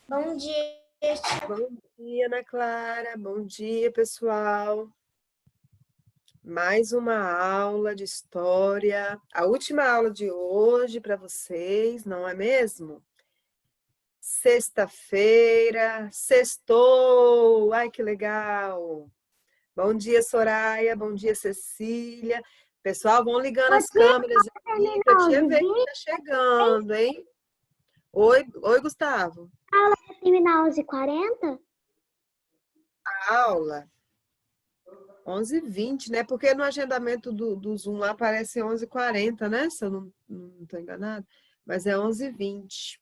Bom dia, Bom dia, Ana Clara. Bom dia, pessoal. Mais uma aula de história. A última aula de hoje para vocês, não é mesmo? Sexta-feira, sextou! Ai, que legal! Bom dia, Soraya. Bom dia, Cecília. Pessoal, vão ligando as câmeras aí, que a tia Vê que tá chegando, hein? Oi, Gustavo. terminar 11h40? A aula 11h20, né? Porque no agendamento do Zoom lá aparece 11h40, né? Se eu não estou enganado. Mas é 11h20.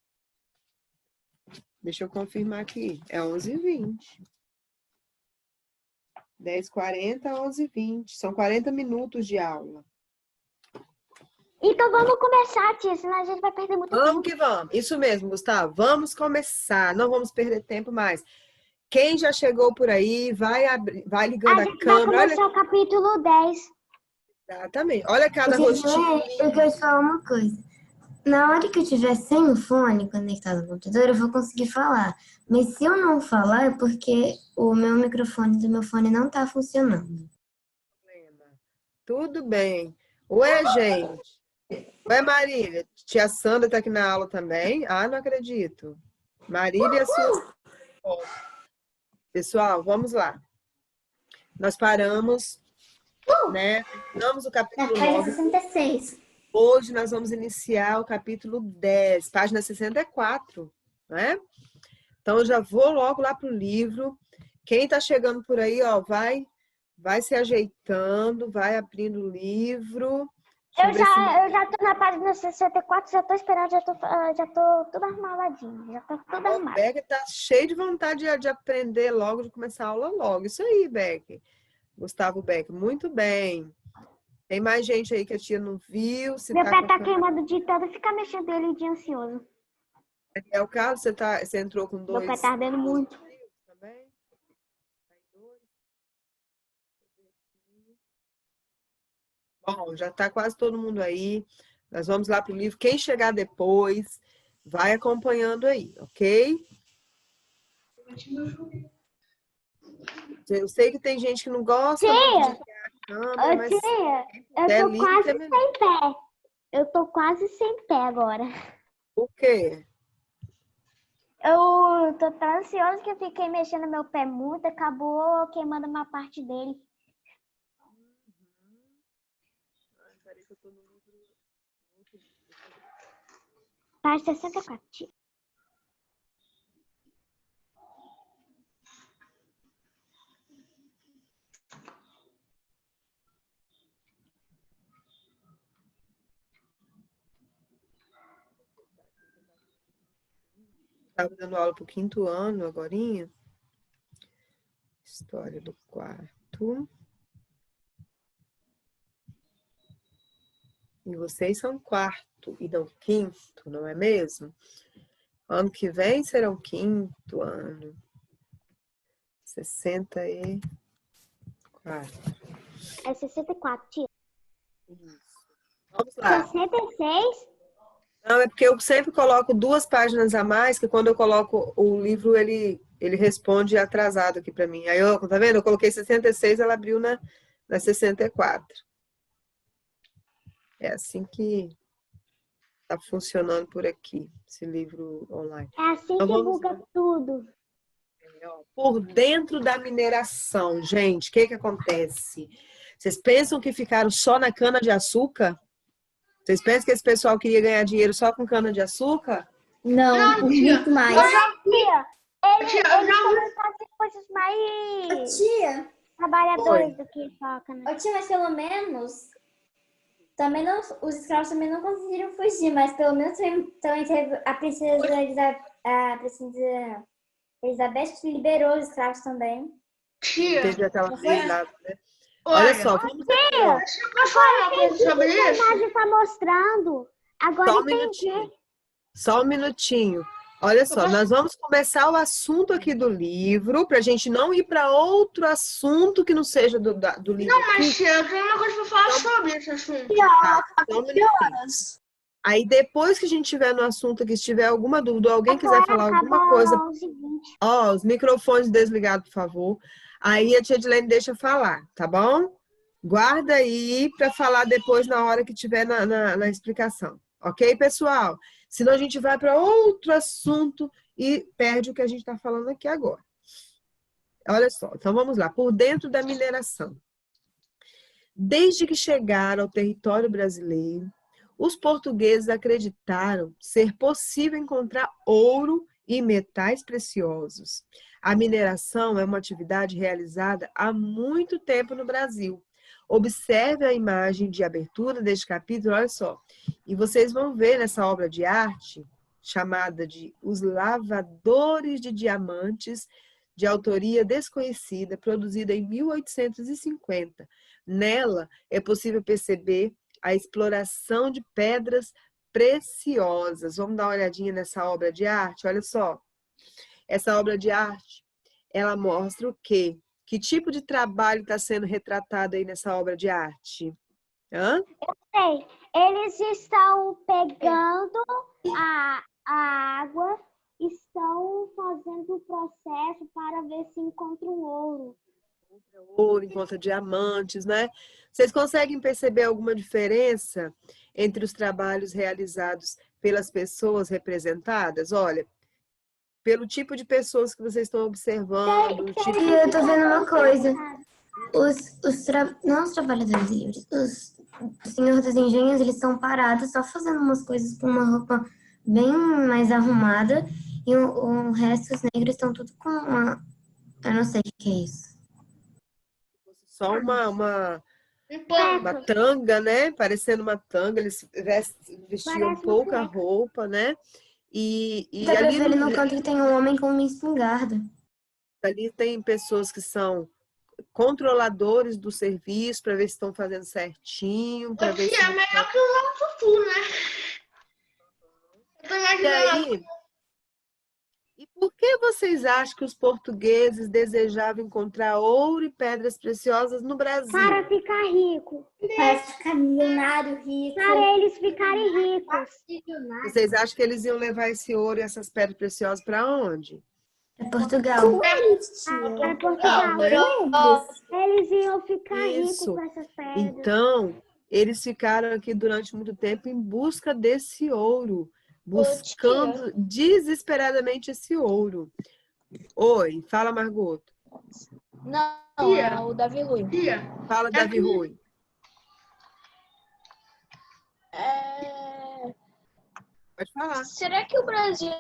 Deixa eu confirmar aqui. É 11h20. 10h40 a 11h20. São 40 minutos de aula. Então vamos começar, tia, senão a gente vai perder muito tempo. Vamos que vamos. Isso mesmo, Gustavo. Vamos começar. Não vamos perder tempo mais. Quem já chegou por aí, vai ligando A a gente vai câmera. começar o capítulo 10. Exatamente. Olha cada rostinho. Eu quero te falar uma coisa. Na hora que eu tiver sem o fone conectado no computador, eu vou conseguir falar. Mas se eu não falar, é porque o meu microfone do meu fone não tá funcionando. Tudo bem. Ué, gente. Ué, Marília. Tia Sandra está aqui na aula também? Ah, não acredito. Marília e a sua... Pessoal, vamos lá. Nós paramos, né? Terminamos o capítulo 9. 66. Hoje nós vamos iniciar o capítulo 10, página 64, né? Então, eu já vou logo lá para o livro. Quem está chegando por aí, ó, vai se ajeitando, vai abrindo o livro. Eu já tô na página 64, já tô esperando, já tô tudo arrumadinho, já tô tudo O arrumado. Beck tá cheio de vontade de aprender logo, de começar a aula logo. Isso aí, Beck. Gustavo Beck, muito bem. Tem mais gente aí que a tia não viu. Se Meu tá pé com tá queimando de tanto ficar mexendo ele de ansioso. é o caso, você entrou com Meu pé tá ardendo muito. também? Bom, já tá quase todo mundo aí. Nós vamos lá pro livro. Quem chegar depois, vai acompanhando aí, ok? Eu sei que tem gente que não gosta muito de ligar a câmera, mas Tia, é eu tô lindo, quase é melhor. sem pé. Eu tô quase sem pé agora. Por quê? Eu tô tão ansiosa que eu fiquei mexendo meu pé muito, acabou queimando uma parte dele. Página 64, tia. Estava dando aula para o 5º ano, agorinha. História do 4º. E vocês são 4º e não 5º, não é mesmo? Ano que vem será o 5º ano. 64. É 64, tia. Isso. Vamos lá. 66? Não, é porque eu sempre coloco 2 páginas a mais, que quando eu coloco o livro, ele responde atrasado aqui para mim. Aí, tá vendo? Eu coloquei 66, ela abriu na 64. É assim que tá funcionando por aqui, esse livro online. É assim Então, que buga tudo. Por dentro da mineração, gente, o que acontece? Vocês pensam que ficaram só na cana-de-açúcar? Vocês pensam que esse pessoal queria ganhar dinheiro só com cana-de-açúcar? Não, muito mais. Tia, eles também fazem coisas mais Tia, trabalhadoras do que só cana. tia, mas pelo menos também não, os escravos também não conseguiram fugir, mas pelo menos também teve a princesa Elizabeth que liberou os escravos também. Tia, teve aquela lei lá, né? Olha só, vamos aqui, ó. Deixa eu falar uma coisa sobre isso. A imagem tá mostrando. Agora entendi. Só um minutinho. Olha só, nós vamos começar o assunto aqui do livro, para a gente não ir para outro assunto que não seja do livro. Não, mas tia, eu tenho uma coisa para falar sobre esse assunto. Tá, só um minutinho. Aí depois que a gente tiver no assunto aqui, se tiver alguma dúvida, ou alguém quiser falar alguma coisa, Acabou 11h20. ó, os microfones desligados, por favor. Aí a tia Edilene deixa falar, tá bom? Guarda aí para falar depois na hora que tiver na explicação. Ok, pessoal? Senão a gente vai para outro assunto e perde o que a gente está falando aqui agora. Olha só, então vamos lá. Por dentro da mineração. Desde que chegaram ao território brasileiro, os portugueses acreditaram ser possível encontrar ouro e metais preciosos. A mineração é uma atividade realizada há muito tempo no Brasil. Observe a imagem de abertura deste capítulo, olha só. E vocês vão ver nessa obra de arte, chamada de Os Lavadores de Diamantes, de autoria desconhecida, produzida em 1850. Nela é possível perceber a exploração de pedras preciosas. Vamos dar uma olhadinha nessa obra de arte? Olha só. Essa obra de arte, ela mostra o quê? Que tipo de trabalho está sendo retratado aí nessa obra de arte? Hã? Sei, eles estão pegando a água, estão fazendo o processo para ver se encontram ouro. Ouro, encontra diamantes, né? Vocês conseguem perceber alguma diferença entre os trabalhos realizados pelas pessoas representadas? Olha, pelo tipo de pessoas que vocês estão observando. E eu tô vendo uma coisa. Não os trabalhadores livres, o senhor dos engenhos, eles estão parados só fazendo umas coisas com uma roupa bem mais arrumada e o resto, os negros, estão tudo com uma... Eu não sei o que é isso. Só uma tanga, né? Parecendo uma tanga, eles vestiam pouca roupa, né? E Dá pra ali, ver ali no canto que tem um homem com uma espingarda. ali tem pessoas que são controladores do serviço para ver se estão fazendo certinho, para ver se é melhor que o nosso sul, né? Eu tô E imaginando. aí, e por que vocês acham que os portugueses desejavam encontrar ouro e pedras preciosas no Brasil? Para ficar rico. Para ficar milionário, rico. Para eles ficarem ricos. Vocês acham que eles iam levar esse ouro e essas pedras preciosas para onde? É Portugal. Para Portugal. Eles iam ficar ricos Isso. com essas pedras. Então, eles ficaram aqui durante muito tempo em busca desse ouro, buscando desesperadamente esse ouro. Oi, fala, Margot. Não, é o Davi Rui. Fala, Davi Rui. Pode falar. Será que o Brasil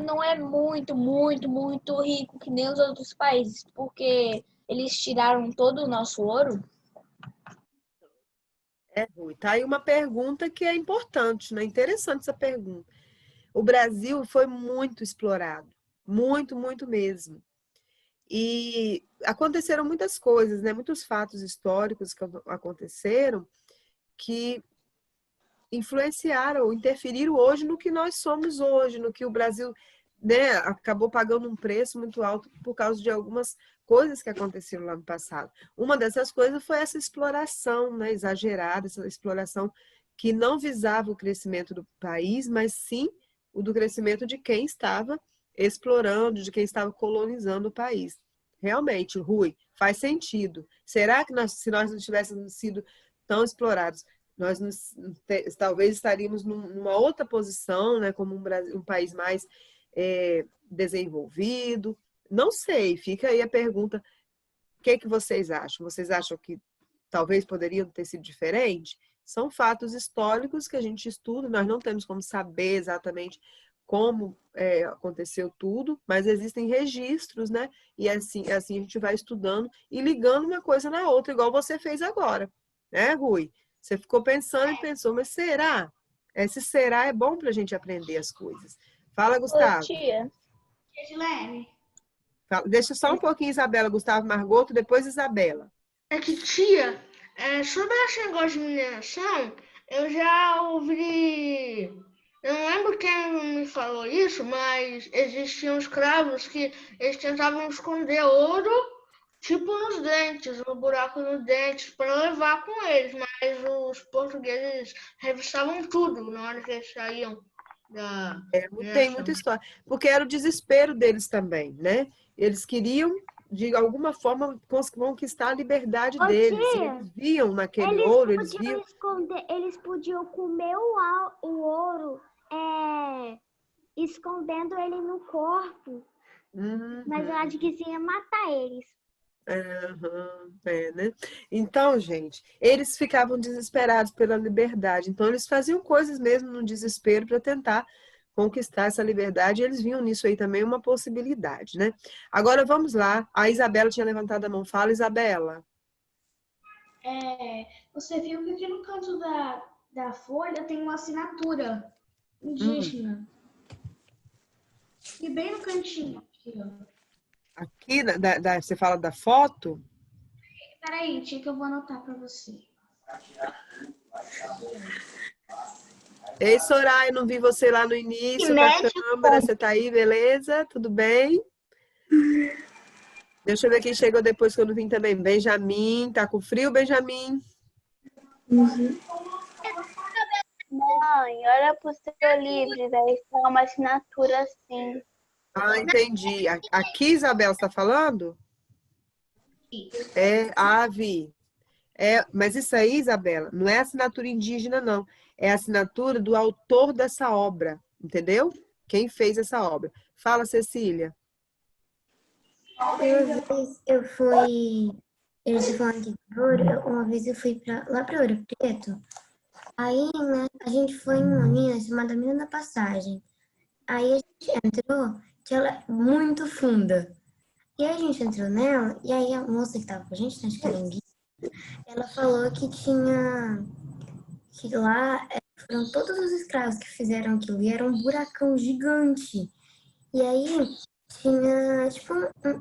não é muito, muito, muito rico que nem os outros países? Porque eles tiraram todo o nosso ouro? Rui. Tá aí uma pergunta que é importante, né? Interessante essa pergunta. O Brasil foi muito explorado, muito, muito mesmo. E aconteceram muitas coisas, né? Muitos fatos históricos que aconteceram que influenciaram, interferiram hoje no que nós somos hoje, no que o Brasil, né, acabou pagando um preço muito alto por causa de algumas coisas que aconteceram lá no passado. Uma dessas coisas foi essa exploração, né, exagerada, essa exploração que não visava o crescimento do país, mas sim o do crescimento de quem estava explorando, de quem estava colonizando o país. Realmente, Rui, faz sentido. Será que se nós não tivéssemos sido tão explorados, nós talvez estaríamos numa outra posição, né, como um país mais desenvolvido? Não sei, fica aí a pergunta. O que vocês acham? Vocês acham que talvez poderiam ter sido diferente? São fatos históricos que a gente estuda, nós não temos como saber exatamente como aconteceu tudo, mas existem registros, né? E assim a gente vai estudando e ligando uma coisa na outra, igual você fez agora, né, Rui? Você ficou pensando e pensou, mas será? Esse será é bom para a gente aprender as coisas. Fala, Gustavo. Ô, tia. Deixa só um pouquinho, Isabela, Gustavo, Margoto, depois Isabela. É que, tia, sobre esse negócio de mineração, eu já ouvi... Eu não lembro quem me falou isso, mas existiam escravos que eles tentavam esconder ouro tipo nos dentes, no buraco nos dentes, para levar com eles, mas os portugueses revistavam tudo na hora que eles saíam da Tem mineração. muita história. Porque era o desespero deles também, né? Eles queriam, de alguma forma, conquistar a liberdade Ô, deles. E tia, eles viam naquele eles ouro, eles podiam viam... esconder, eles podiam comer o ouro, escondendo ele no corpo, mas eu Uhum. acho que isso ia matar eles. Aham, né? Então, gente, eles ficavam desesperados pela liberdade. Então, eles faziam coisas mesmo no desespero para tentar conquistar essa liberdade. E eles viam nisso aí também uma possibilidade, né? Agora, vamos lá. A Isabela tinha levantado a mão. Fala, Isabela. Você viu que aqui no canto da folha tem uma assinatura indígena. E bem no cantinho aqui, ó. Aqui, você fala da foto? Peraí, tia, que eu vou anotar pra você. Ei, Soraya, não vi você lá no início com a câmera. Você tá aí, beleza? Tudo bem? Deixa eu ver quem chegou depois que eu não vim também. Benjamin, tá com frio, Benjamin? Mãe, olha pro seu livro, daí está uma assinatura assim. Ah, entendi. Aqui, Isabela, você tá falando? Vi. Mas isso aí, Isabela, não é assinatura indígena, não. É a assinatura do autor dessa obra, entendeu? Quem fez essa obra. Fala, Cecília. Uma vez eu fui. Eles falam aqui de Ouro, uma vez eu fui lá pra Ouro Preto. Aí, né, a gente foi em uma mina chamada Mina da Passagem. Aí a gente entrou, que ela é muito funda. E aí a gente entrou nela, e aí a moça que tava com a gente, né, acho que era um guia, ela falou que tinha. Que lá foram todos os escravos que fizeram aquilo, e era um buracão gigante. E aí tinha, tipo,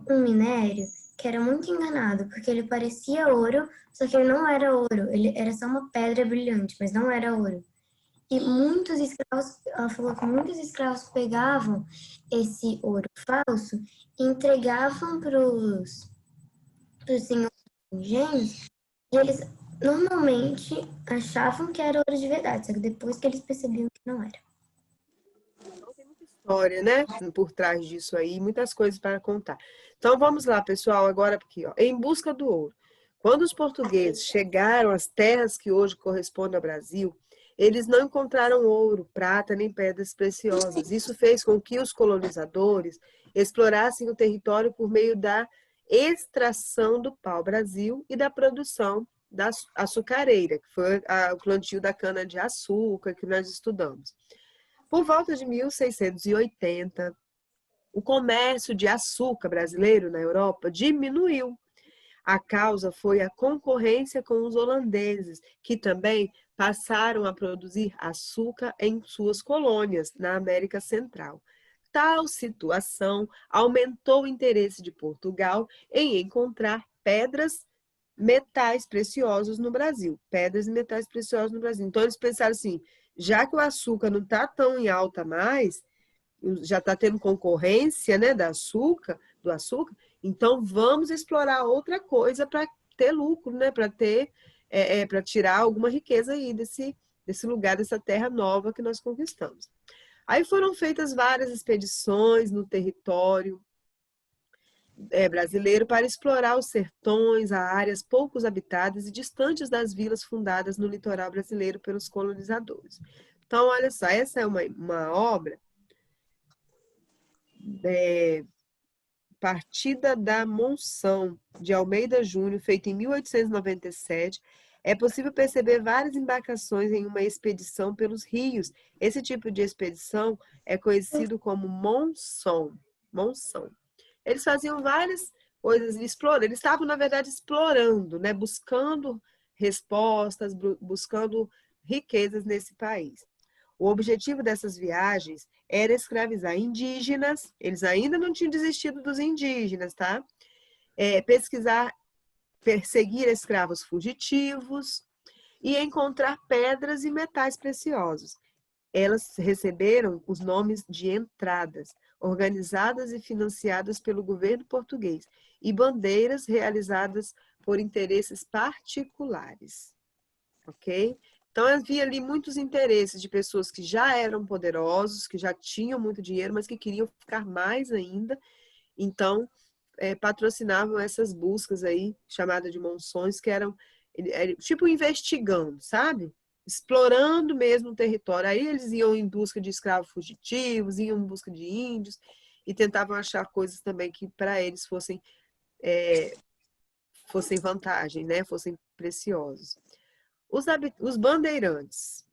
um minério que era muito enganado, porque ele parecia ouro, só que ele não era ouro, ele era só uma pedra brilhante, mas não era ouro. E muitos escravos, ela falou que muitos escravos pegavam esse ouro falso e entregavam para os senhores dos engenhos, e eles normalmente achavam que era ouro de verdade, só que depois que eles percebiam que não era. História, né? Por trás disso aí, muitas coisas para contar. Então vamos lá, pessoal, agora aqui, ó, em busca do ouro. Quando os portugueses chegaram às terras que hoje correspondem ao Brasil, eles não encontraram ouro, prata nem pedras preciosas. Isso fez com que os colonizadores explorassem o território por meio da extração do pau-brasil e da produção da açucareira, que foi o plantio da cana-de-açúcar que nós estudamos. Por volta de 1680, o comércio de açúcar brasileiro na Europa diminuiu. A causa foi a concorrência com os holandeses, que também passaram a produzir açúcar em suas colônias na América Central. Tal situação aumentou o interesse de Portugal em encontrar metais preciosos no Brasil. Pedras e metais preciosos no Brasil. Então, eles pensaram assim, já que o açúcar não está tão em alta mais, já está tendo concorrência, né, do açúcar, então vamos explorar outra coisa para ter lucro, né, para tirar alguma riqueza aí desse lugar, dessa terra nova que nós conquistamos. Aí foram feitas várias expedições no território brasileiro para explorar os sertões, áreas poucos habitadas e distantes das vilas fundadas no litoral brasileiro pelos colonizadores. Então, olha só, essa é uma obra Partida da Monção, de Almeida Júnior, feita em 1897. É possível perceber várias embarcações em uma expedição pelos rios. Esse tipo de expedição é conhecido como monção. Eles faziam várias coisas, eles estavam, na verdade, explorando, né? Buscando respostas, buscando riquezas nesse país. O objetivo dessas viagens era escravizar indígenas, eles ainda não tinham desistido dos indígenas, tá? Perseguir escravos fugitivos e encontrar pedras e metais preciosos. Elas receberam os nomes de entradas, organizadas e financiadas pelo governo português, e bandeiras realizadas por interesses particulares. Ok? Então, havia ali muitos interesses de pessoas que já eram poderosos, que já tinham muito dinheiro, mas que queriam ficar mais ainda. Então, patrocinavam essas buscas aí, chamadas de monções, que eram tipo investigando, sabe? Explorando mesmo o território. Aí eles iam em busca de escravos fugitivos, iam em busca de índios e tentavam achar coisas também que para eles fossem vantagem, né? Fossem preciosos. Os bandeirantes.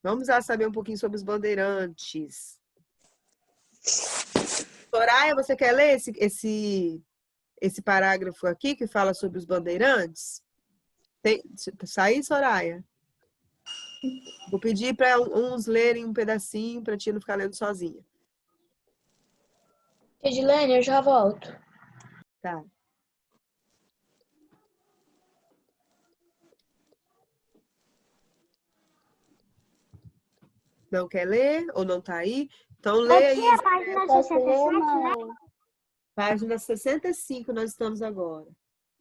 Vamos lá saber um pouquinho sobre os bandeirantes. Soraya, você quer ler esse parágrafo aqui que fala sobre os bandeirantes? Saí, Soraya? Vou pedir para uns lerem um pedacinho para ti não ficar lendo sozinha. Edilene, eu já volto. Tá. Não quer ler ou não tá aí? Então lê aí. Tia, página 67, né? Página 65 nós estamos agora.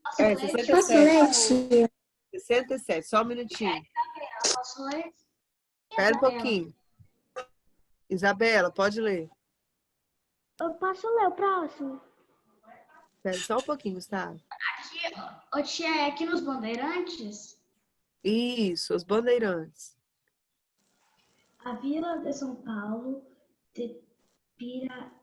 Posso ler, 67. tia? 67, só um minutinho. Posso ler? Espera um pouquinho. Isabela, pode ler. Eu posso ler o próximo? Espera só um pouquinho, Gustavo. Ô, tia, é aqui nos Bandeirantes? Isso, os bandeirantes. A Vila de São Paulo de Piratininga.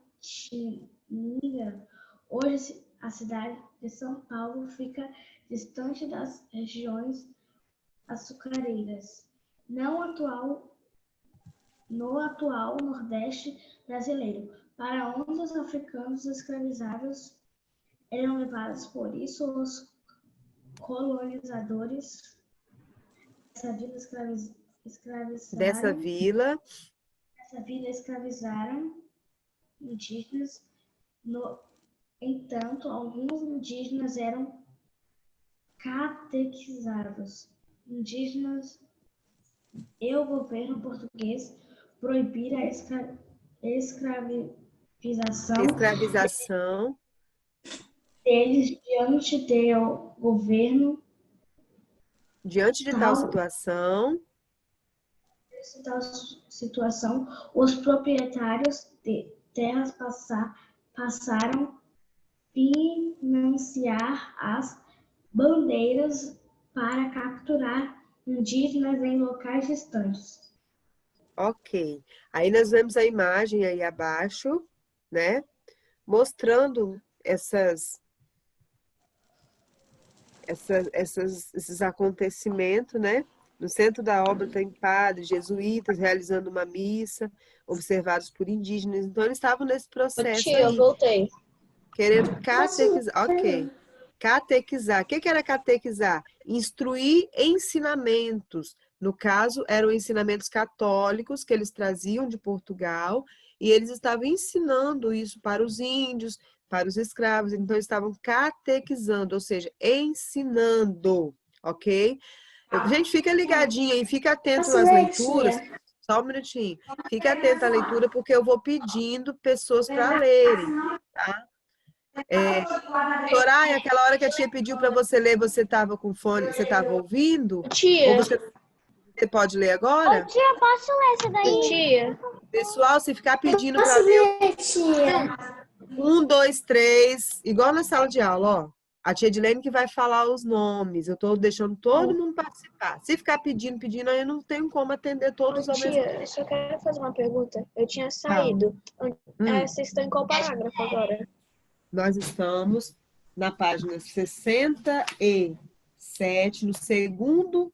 Hoje a cidade de São Paulo fica distante das regiões açucareiras, no atual Nordeste brasileiro, para onde os africanos escravizados eram levados. Por isso, os colonizadores Dessa vila. Escravizaram indígenas. No entanto, alguns indígenas eram catequizados. Indígenas e o governo português proibiram a escravização deles Diante de tal situação, os proprietários de terras passaram a financiar as bandeiras para capturar indígenas em locais distantes. Ok. Aí nós vemos a imagem aí abaixo, né? Mostrando esses acontecimentos, né? No centro da obra tem padres, jesuítas realizando uma missa, observados por indígenas. Então, eles estavam nesse processo Tia, eu aí, voltei. querendo catequizar. Ok. Catequizar. O que era catequizar? Instruir ensinamentos. No caso, eram ensinamentos católicos que eles traziam de Portugal e eles estavam ensinando isso para os índios, para os escravos. Então, eles estavam catequizando, ou seja, ensinando, ok? Gente, fica ligadinha e fica atento às leituras. Só um minutinho. Fica atento à leitura, porque eu vou pedindo pessoas para lerem, tá? Soraya, aquela hora que a tia pediu para você ler, você estava com fone, você estava ouvindo? Tia. Ou você pode ler agora? Tia, posso ler esse daí? Tia. Pessoal, se ficar pedindo para ler, tia? 1, 2, 3, igual na sala de aula, ó. A tia Edilene que vai falar os nomes. Eu estou deixando todo mundo participar. Se ficar pedindo, aí eu não tenho como atender todos ao mesmo Tia, tempo. eu só quero fazer uma pergunta. Eu tinha saído. Vocês estão em qual parágrafo agora? Nós estamos na página 67, no segundo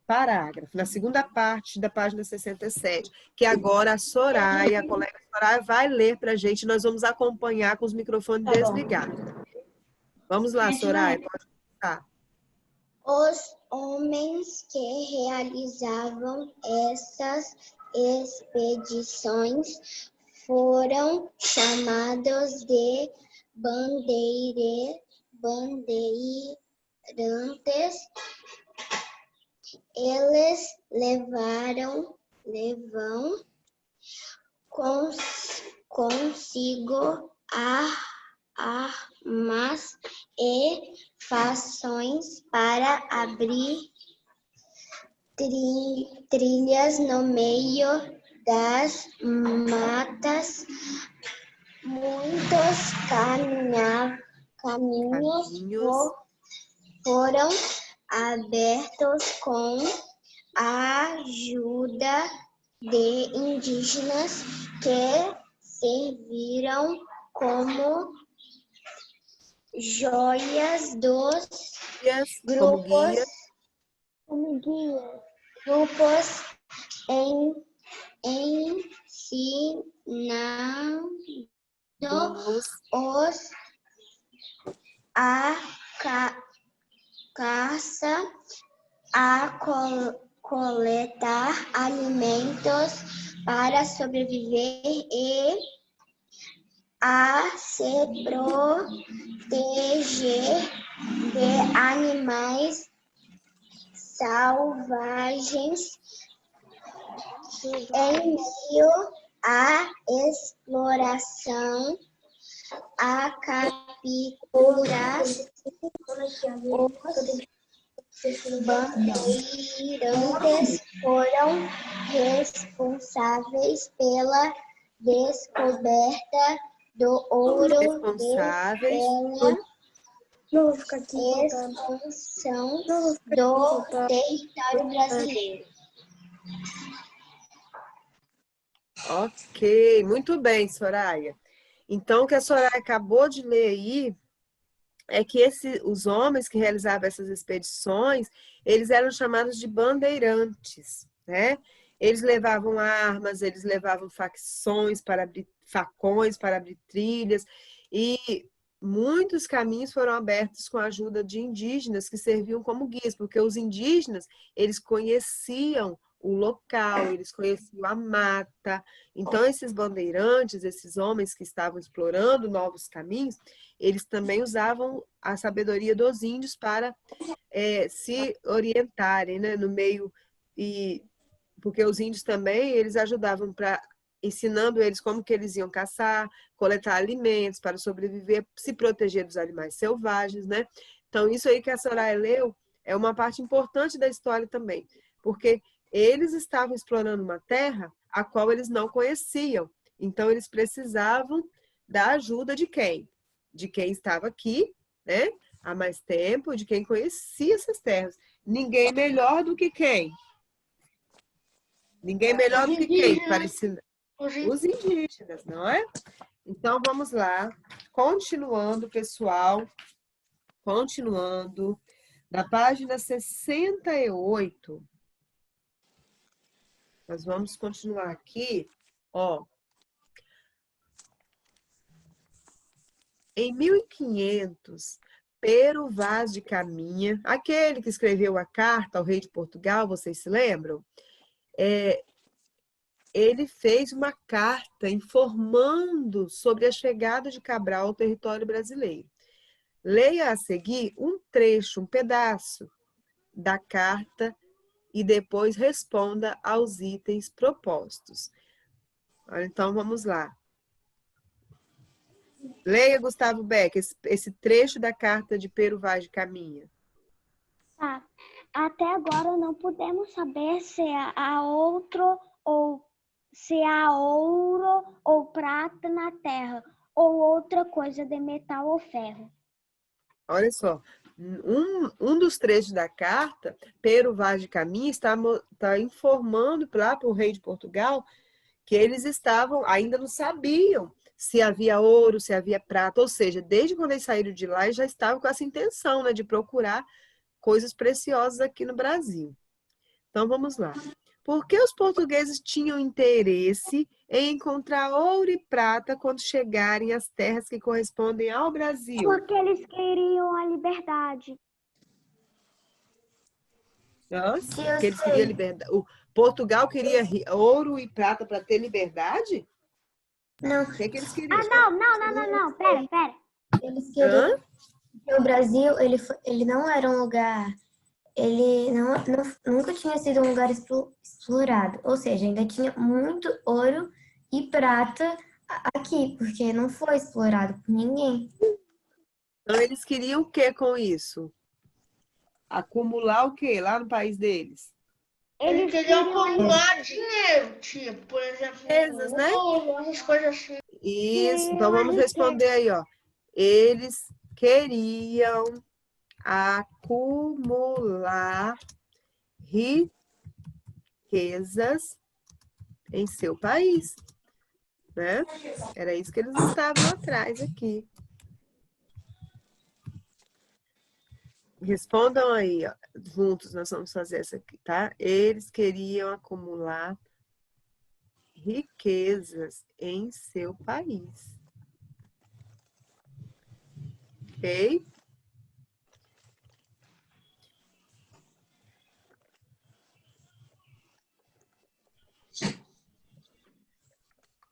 parágrafo, na segunda parte da página 67, que agora a Soraya, a colega Soraya, vai ler para a gente. Nós vamos acompanhar com os microfones desligados. Vamos lá, Soraya, pode começar. Os homens que realizavam essas expedições foram chamados de bandeirantes. Eles levam consigo armas e fações para abrir trilhas no meio das matas. Muitos caminhos foram abertos com a ajuda de indígenas que serviram como joias dos como guias. grupos ensinando os a caça, a coletar alimentos para sobreviver e a se proteger de animais selvagens. Em meio à exploração, a captura, os bandeirantes foram responsáveis pela descoberta do ouro e pela expansão do território brasileiro. Ok, muito bem, Soraya. Então, o que a Soraya acabou de ler aí é que os homens que realizavam essas expedições, eles eram chamados de bandeirantes, né? Eles levavam armas, eles levavam facões para abrir trilhas, e muitos caminhos foram abertos com a ajuda de indígenas que serviam como guias, porque os indígenas, eles conheciam o local, eles conheciam a mata. Então, esses bandeirantes, esses homens que estavam explorando novos caminhos, eles também usavam a sabedoria dos índios para se orientarem, né, no meio, porque os índios também, eles ajudavam ensinando eles como que eles iam caçar, coletar alimentos para sobreviver, se proteger dos animais selvagens, né? Então, isso aí que a Soraya leu é uma parte importante da história também, porque eles estavam explorando uma terra a qual eles não conheciam. Então, eles precisavam da ajuda de quem? De quem estava aqui, né, há mais tempo, de quem conhecia essas terras. Ninguém melhor do que quem? Ninguém melhor do que quem? Para ensinar os indígenas, não é? Então, vamos lá. Continuando, pessoal. Continuando. Na página 68... Nós vamos continuar aqui, ó. Em 1500, Pero Vaz de Caminha, aquele que escreveu a carta ao rei de Portugal, vocês se lembram? Ele fez uma carta informando sobre a chegada de Cabral ao território brasileiro. Leia a seguir um trecho, um pedaço da carta e depois responda aos itens propostos. Então, vamos lá. Leia, Gustavo Beck, esse trecho da carta de Pero Vaz de Caminha. Tá. Até agora não podemos saber se há ouro ou prata na terra, ou outra coisa de metal ou ferro. Olha só, um dos trechos da carta, Pero Vaz de Caminha está informando lá para o rei de Portugal que eles ainda não sabiam se havia ouro, se havia prata, ou seja, desde quando eles saíram de lá, eles já estavam com essa intenção, né, de procurar coisas preciosas aqui no Brasil. Então, vamos lá. Por que os portugueses tinham interesse em encontrar ouro e prata quando chegarem às terras que correspondem ao Brasil? Porque eles queriam a liberdade. Nossa, porque eles queriam liberdade. O Portugal queria ouro e prata para ter liberdade? Não. O que eles queriam? Não. Pera. Eles queriam... O Brasil, ele não era um lugar... Ele nunca tinha sido um lugar explorado. Ou seja, ainda tinha muito ouro e prata aqui, porque não foi explorado por ninguém. Então, eles queriam o que com isso? Acumular o quê lá no país deles? Eles queriam acumular dinheiro, tipo, por exemplo, Riquezas, né? ouro, essas coisas assim. Isso, então vamos responder aí, ó. Eles queriam acumular riquezas em seu país, né? Era isso que eles estavam atrás aqui. Respondam aí, ó. Juntos nós vamos fazer essa aqui, tá? Eles queriam acumular riquezas em seu país. Ok?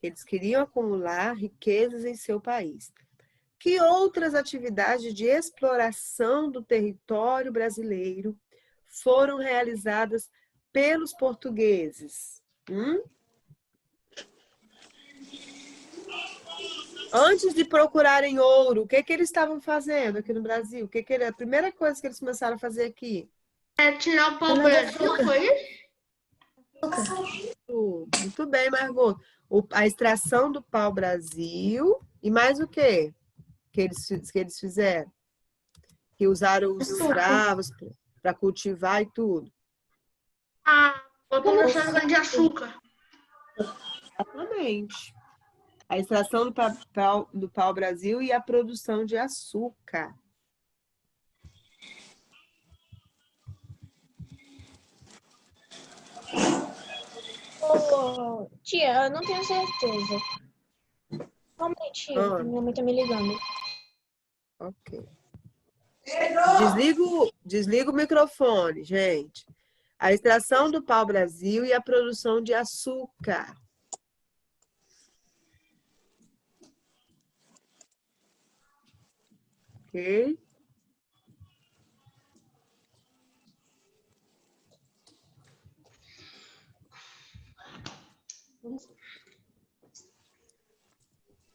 Eles queriam acumular riquezas em seu país. Que outras atividades de exploração do território brasileiro foram realizadas pelos portugueses? Antes de procurarem ouro, o que eles estavam fazendo aqui no Brasil? Que era a primeira coisa que eles começaram a fazer aqui? Tirar o pau-brasil, foi isso? Muito bem, Margot. A extração do pau-brasil e mais o quê? Que eles fizeram? Que usaram os escravos para cultivar e tudo. A plantação de cana-de-açúcar. Exatamente. A extração do pau-brasil e a produção de açúcar. Ô, tia, eu não tenho certeza. Calma aí, tia, que minha mãe tá me ligando. Ok. Desliga o microfone, gente. A extração do pau-brasil e a produção de açúcar. Ok?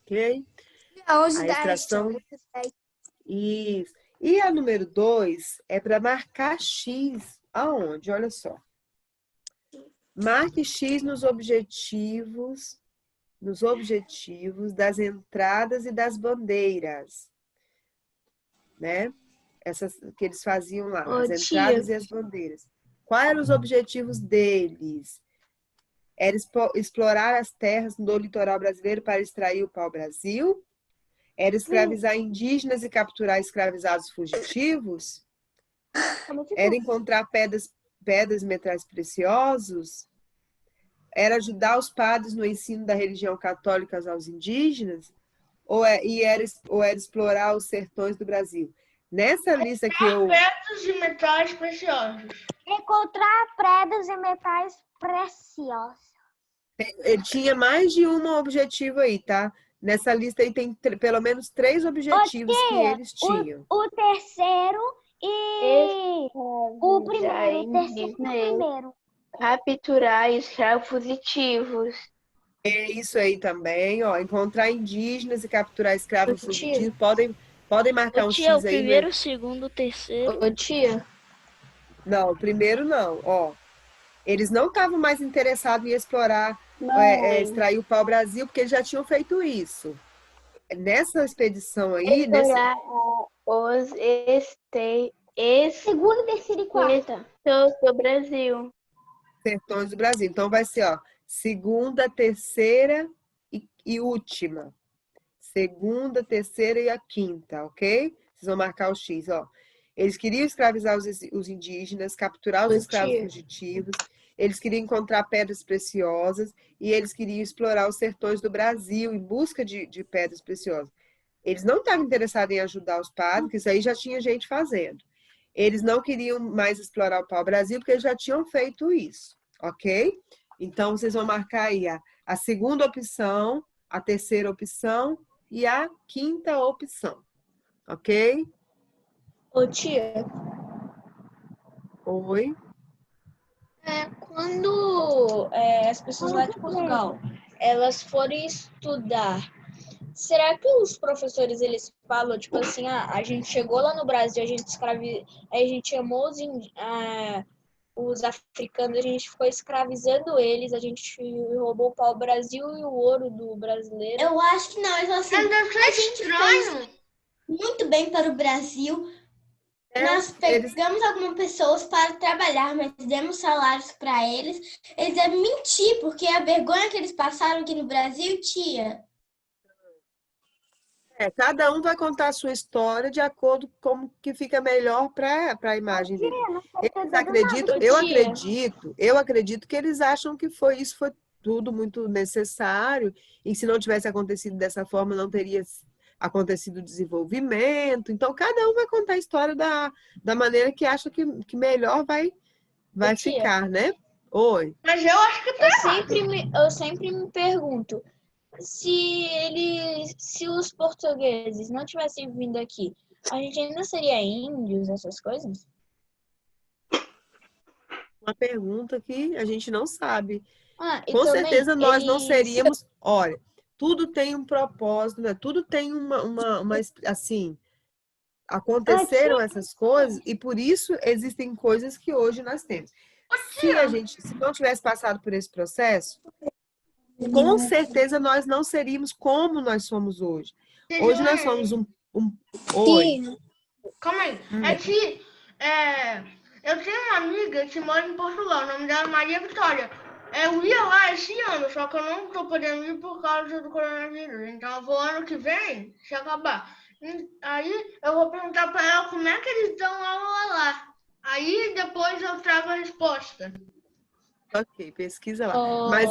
Ok? A extração... Isso. E a número 2 é para marcar X. Aonde? Olha só. Marque X nos objetivos das entradas e das bandeiras. Né? Essas que eles faziam lá, as entradas e as bandeiras. Quais eram os objetivos deles? Era explorar as terras do litoral brasileiro para extrair o pau-brasil? Era escravizar indígenas e capturar escravizados fugitivos? Era encontrar pedras e metais preciosos? Era ajudar os padres no ensino da religião católica aos indígenas? Ou era explorar os sertões do Brasil? Nessa lista que eu... Pedras e metais preciosos. Encontrar pedras e metais preciosos. Ele tinha mais de um objetivo aí, tá? Nessa lista aí tem pelo menos 3 objetivos que eles tinham. O terceiro e o primeiro. O terceiro e o primeiro. Capturar escravos fugitivos. É isso aí também, ó. Encontrar indígenas e capturar escravos fugitivos. Podem marcar um X aí. O primeiro, o segundo, o terceiro. Ô, tia. Não, o primeiro não, ó. Eles não estavam mais interessados em explorar, extrair o pau-brasil, porque eles já tinham feito isso. Nessa expedição aí... Os Segunda, terceira e quarta. do Brasil. Sertões do Brasil. Então vai ser, ó, segunda, terceira e última. Segunda, terceira e a quinta, ok? Vocês vão marcar o X, ó. Eles queriam escravizar os indígenas, capturar os escravos fugitivos, eles queriam encontrar pedras preciosas e eles queriam explorar os sertões do Brasil em busca de pedras preciosas. Eles não estavam interessados em ajudar os padres, que isso aí já tinha gente fazendo. Eles não queriam mais explorar o pau-brasil, porque eles já tinham feito isso, ok? Então, vocês vão marcar aí a segunda opção, a terceira opção e a quinta opção, ok? Ô, tia. Oi? Quando as pessoas lá de Portugal elas forem estudar, será que os professores, eles falam, tipo assim, a gente chegou lá no Brasil, a gente a gente chamou os africanos, a gente ficou escravizando eles, a gente roubou o pau-brasil e o ouro do brasileiro. Eu acho que não, então assim, a gente fez muito bem para o Brasil. Nós pegamos algumas pessoas para trabalhar, mas demos salários para eles. Eles devem mentir, porque a vergonha que eles passaram aqui no Brasil, tia. Cada um vai contar a sua história de acordo com como que fica melhor para a imagem dele. Eles acreditam, eu acredito que eles acham que isso foi tudo muito necessário, e se não tivesse acontecido dessa forma, não teria acontecido o desenvolvimento. Então, cada um vai contar a história da maneira que acha que melhor vai ficar, né? Oi. Mas eu acho que eu sempre me pergunto, se os portugueses não tivessem vindo aqui, a gente ainda seria índios, essas coisas? Uma pergunta que a gente não sabe. Com certeza nós não seríamos... Olha, tudo tem um propósito, né? Tudo tem assim... Aconteceram essas coisas e por isso existem coisas que hoje nós temos. Se não tivesse passado por esse processo, com certeza nós não seríamos como nós somos hoje. Hoje nós somos Oi. Calma aí. Eu tenho uma amiga que mora em Portugal, o nome dela é Maria Vitória. Eu ia lá esse ano, só que eu não tô podendo ir por causa do coronavírus. Então eu vou ano que vem, se acabar. Aí eu vou perguntar para ela como é que eles dão aula lá. Aí depois eu trago a resposta. Ok, pesquisa lá. Mas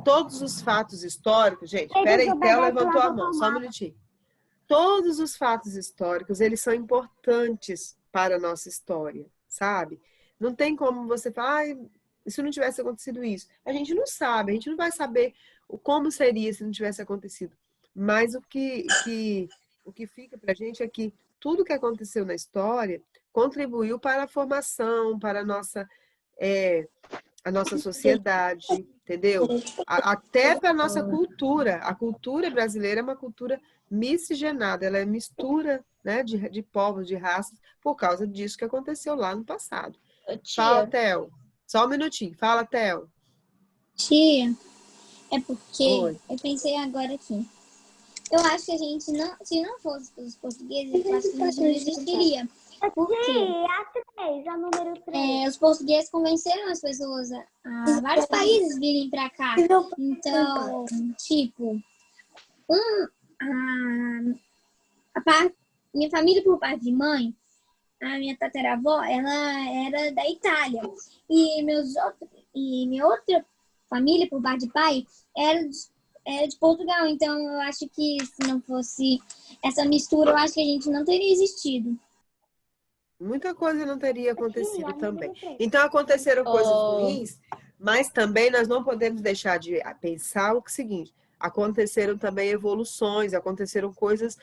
todos os fatos históricos, gente, peraí, Theo levantou a mão, só um minutinho. Todos os fatos históricos, eles são importantes para a nossa história, sabe? Não tem como você falar, e se não tivesse acontecido isso? A gente não sabe, a gente não vai saber como seria se não tivesse acontecido. Mas o que fica pra gente é que tudo que aconteceu na história contribuiu para a formação, para a nossa sociedade, entendeu? Até para a nossa cultura. A cultura brasileira é uma cultura miscigenada, ela é mistura, né, de povos, de raças, por causa disso que aconteceu lá no passado. Fala, Theo. Só um minutinho. Fala, Theo. Tia, é porque eu pensei agora aqui. Eu acho que a gente se não fosse pelos portugueses, eu acho que a gente não existiria. Por quê? A número 3. Os portugueses convenceram as pessoas a vários países virem pra cá. Então, tipo, minha família por parte de mãe, a minha tataravó, ela era da Itália. E minha outra família por parte de pai era de Portugal. Então, eu acho que se não fosse essa mistura, eu acho que a gente não teria existido. Muita coisa não teria acontecido também. Então, aconteceram coisas ruins, mas também nós não podemos deixar de pensar o seguinte, aconteceram também evoluções, aconteceram coisas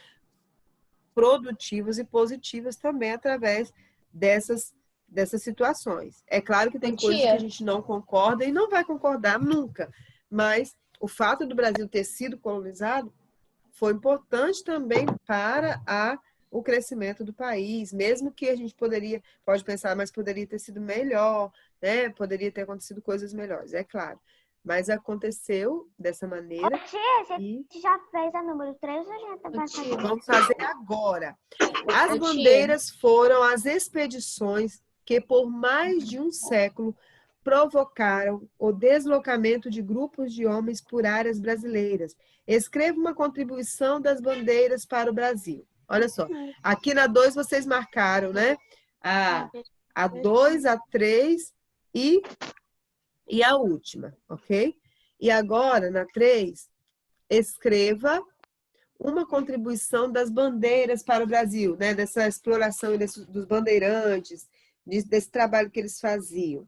produtivas e positivas também através dessas situações. É claro que tem coisas que a gente não concorda e não vai concordar nunca, mas o fato do Brasil ter sido colonizado foi importante também para o crescimento do país, mesmo que a gente pode pensar, mas poderia ter sido melhor, né? Poderia ter acontecido coisas melhores, é claro. Mas aconteceu dessa maneira. Você já fez a número 3 ou já tá passando? Vamos fazer agora. As bandeiras foram as expedições que por mais de um século provocaram o deslocamento de grupos de homens por áreas brasileiras. Escreva uma contribuição das bandeiras para o Brasil. Olha só, aqui na 2 vocês marcaram, né? A 2, a 3 e a última, ok? E agora, na 3, escreva uma contribuição das bandeiras para o Brasil, né? Dessa exploração dos bandeirantes, desse trabalho que eles faziam.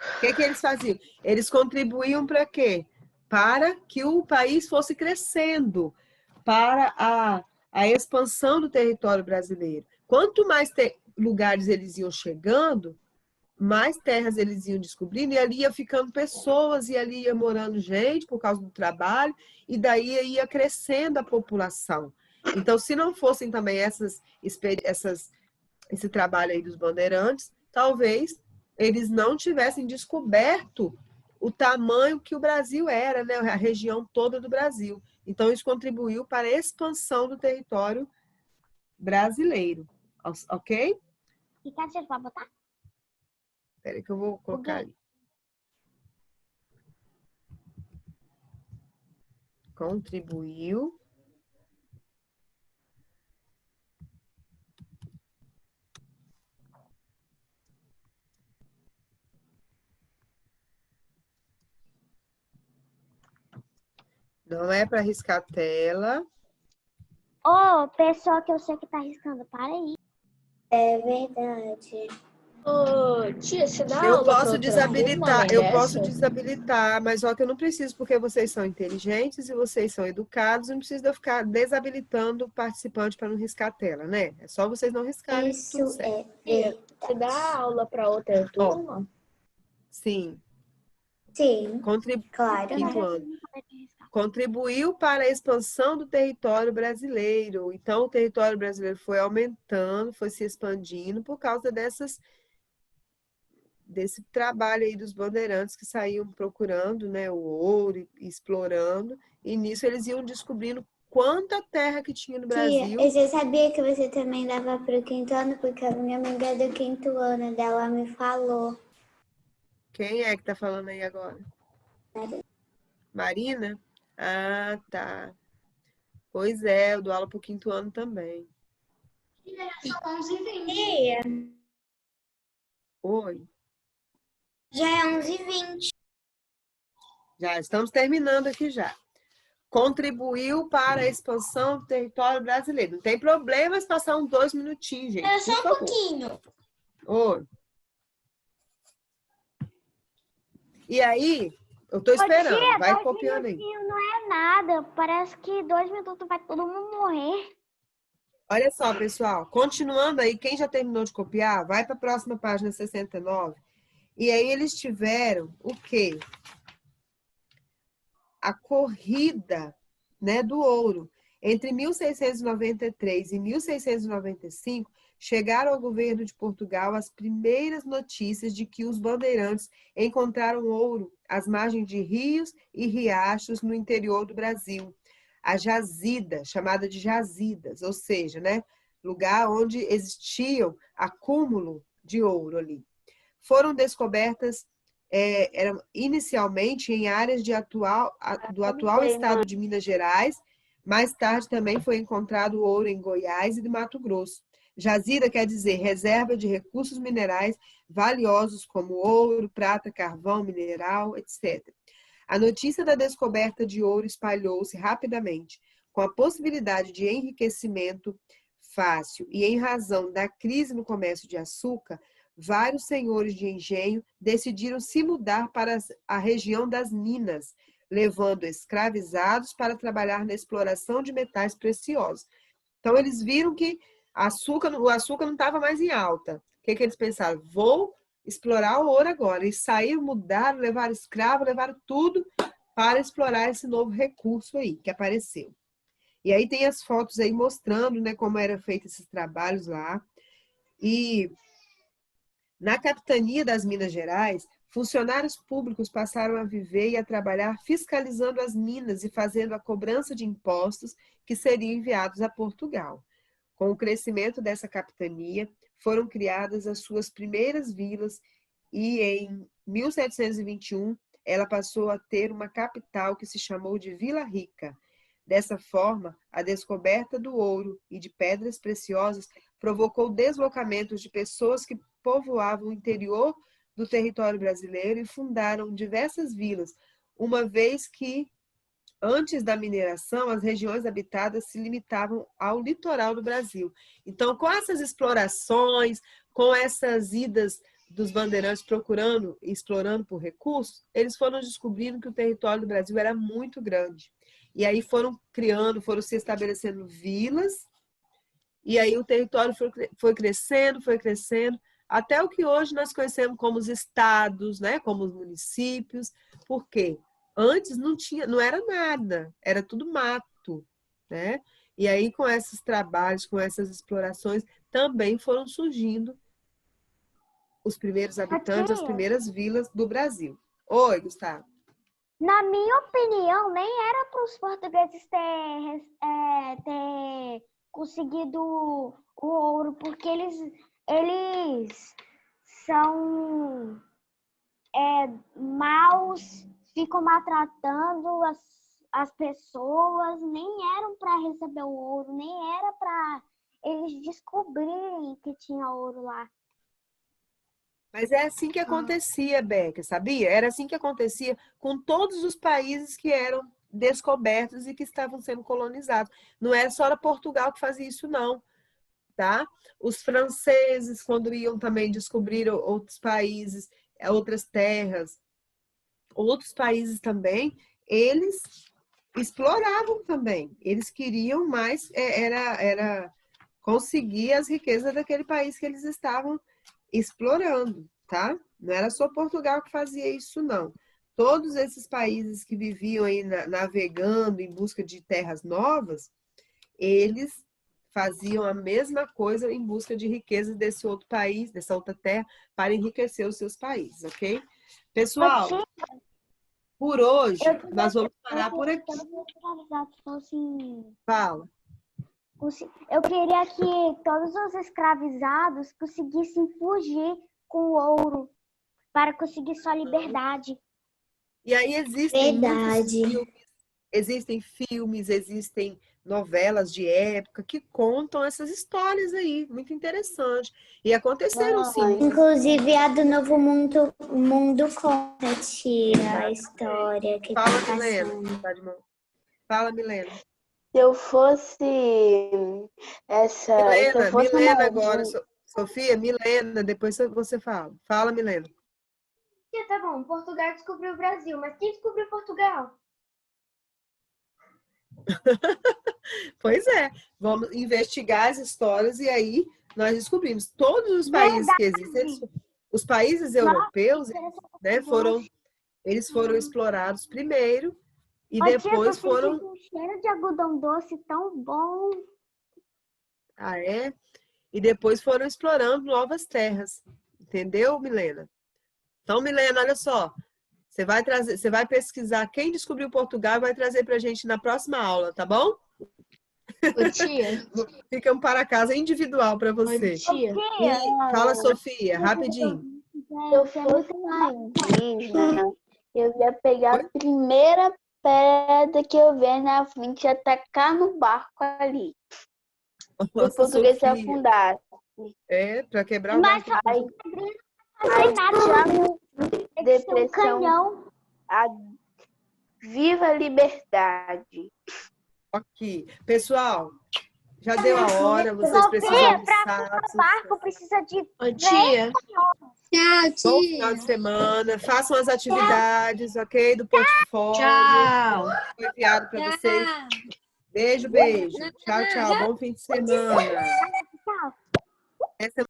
O que eles faziam? Eles contribuíam para quê? Para que o país fosse crescendo, para a expansão do território brasileiro. Quanto mais lugares eles iam chegando, mais terras eles iam descobrindo, e ali ia ficando pessoas, e ali ia morando gente por causa do trabalho, e daí ia crescendo a população. Então, se não fossem também esse trabalho aí dos bandeirantes, talvez eles não tivessem descoberto o tamanho que o Brasil era, né? A região toda do Brasil. Então, isso contribuiu para a expansão do território brasileiro. Ok? Ricardo, você vai botar? Espera que eu vou colocar ali. Contribuiu não é para riscar a tela. Ô, pessoal que eu sei que tá arriscando, para aí. É verdade. Ô, tia, você dá Eu aula pra posso outra desabilitar, turma, eu além posso dessa? desabilitar, mas só que eu não preciso, porque vocês são inteligentes e vocês são educados, não precisa de eu ficar desabilitando o participante para não riscar a tela, né? É só vocês não riscarem, Isso tudo certo. é Você dá aula para outra turma? Sim. Sim, claro. Quinto ano. Contribuiu para a expansão do território brasileiro. Então, o território brasileiro foi aumentando, foi se expandindo por causa desse trabalho aí dos bandeirantes que saíam procurando, né, o ouro e explorando. E nisso eles iam descobrindo quanta terra que tinha no Brasil. Tia, eu já sabia que você também dava para o quinto ano, porque a minha amiga é do quinto ano dela me falou. Quem é que tá falando aí agora? Marina? Ah, tá. Pois é, eu dou aula pro quinto ano também. São 11h20. Oi. Já é 11h20. Já estamos terminando aqui já. Contribuiu para a expansão do território brasileiro. Não tem problema se passar uns 2 minutinhos, gente. É só por um favor. pouquinho. Oi. E aí, eu tô esperando. Tia, Vai 2 copiando aí. minutinhos não é nada. Parece que 2 minutos vai todo mundo morrer. Olha só, pessoal. Continuando aí, quem já terminou de copiar, vai para a próxima página 69. E aí eles tiveram o quê? A corrida, né, do ouro. Entre 1693 e 1695, chegaram ao governo de Portugal as primeiras notícias de que os bandeirantes encontraram ouro às margens de rios e riachos no interior do Brasil. A jazida, chamada de jazidas, ou seja, né, lugar onde existiam acúmulo de ouro ali. Foram descobertas eram inicialmente em áreas do atual estado de Minas Gerais. Mais tarde também foi encontrado ouro em Goiás e de Mato Grosso. Jazida quer dizer reserva de recursos minerais valiosos como ouro, prata, carvão, mineral, etc. A notícia da descoberta de ouro espalhou-se rapidamente, com a possibilidade de enriquecimento fácil e em razão da crise no comércio de açúcar. Vários senhores de engenho decidiram se mudar para a região das minas, levando escravizados para trabalhar na exploração de metais preciosos. Então, eles viram que o açúcar não estava mais em alta. O que eles pensaram? Vou explorar o ouro agora. E saíram, mudaram, levaram escravo, levaram tudo para explorar esse novo recurso aí que apareceu. E aí tem as fotos aí mostrando, né, como eram feitos esses trabalhos lá. E na capitania das Minas Gerais, funcionários públicos passaram a viver e a trabalhar fiscalizando as minas e fazendo a cobrança de impostos que seriam enviados a Portugal. Com o crescimento dessa capitania, foram criadas as suas primeiras vilas e em 1721 ela passou a ter uma capital que se chamou de Vila Rica. Dessa forma, a descoberta do ouro e de pedras preciosas provocou deslocamentos de pessoas que povoavam o interior do território brasileiro e fundaram diversas vilas, uma vez que, antes da mineração, as regiões habitadas se limitavam ao litoral do Brasil. Então, com essas explorações, com essas idas dos bandeirantes procurando e explorando por recursos, eles foram descobrindo que o território do Brasil era muito grande. E aí foram criando, foram se estabelecendo vilas, e aí o território foi crescendo, até o que hoje nós conhecemos como os estados, né? Como os municípios. Por quê? Antes não era nada, era tudo mato, né? E aí, com esses trabalhos, com essas explorações, também foram surgindo os primeiros habitantes, as primeiras vilas do Brasil. Oi, Gustavo. Na minha opinião, nem era para os portugueses ter conseguido o ouro, porque eles são maus, ficam maltratando as pessoas, nem eram para receber o ouro, nem era para eles descobrirem que tinha ouro lá. Mas é assim que acontecia, Beca, sabia? Era assim que acontecia com todos os países que eram descobertos e que estavam sendo colonizados. Não era só Portugal que fazia isso, não, tá? Os franceses, quando iam também descobrir outros países, outras terras, outros países também, eles exploravam também. Eles queriam mais, era conseguir as riquezas daquele país que eles estavam explorando, tá? Não era só Portugal que fazia isso, não. Todos esses países que viviam aí navegando em busca de terras novas, eles faziam a mesma coisa em busca de riquezas desse outro país, dessa outra terra, para enriquecer os seus países, ok? Pessoal, por hoje, nós vamos parar por aqui. Fala. Eu queria que todos os escravizados conseguissem fugir com o ouro para conseguir sua liberdade. E aí existem filmes, existem novelas de época que contam essas histórias aí, muito interessante. E aconteceram sim. Inclusive a do Novo Mundo conta, tia, a história que Fala, tá Milena. passando. Fala, Milena. Se eu fosse essa... Milena agora. Sofia, Milena, depois você fala. Fala, Milena. Tá bom, Portugal descobriu o Brasil, mas quem descobriu Portugal? Pois é, vamos investigar as histórias e aí nós descobrimos todos os países que existem, os países europeus, né, eles foram explorados primeiro e depois foram... Um cheiro de algodão doce tão bom. Ah, é? E depois foram explorando novas terras, entendeu, Milena? Então, Milena, olha só, você vai pesquisar quem descobriu Portugal e vai trazer pra gente na próxima aula, tá bom? Ô, tia. Fica um para casa individual para você. Ô, tia. Fala, Sofia, rapidinho. Se eu fosse uma indígena, eu ia pegar a primeira pedra que eu ver na frente e atacar no barco ali. Os portugueses se afundassem. É, para quebrar o barco. Aí já depressão. Viva a liberdade. Ok. Pessoal, já deu a hora, vocês precisam almoçar. O barco precisa de... Ô, tia. Tchau, tia. Bom final de semana. Façam as atividades, ok? Do portfólio. Tchau. Foi enviado para vocês. Beijo, beijo. Tchau, tchau. Bom fim de semana. Tchau. Essa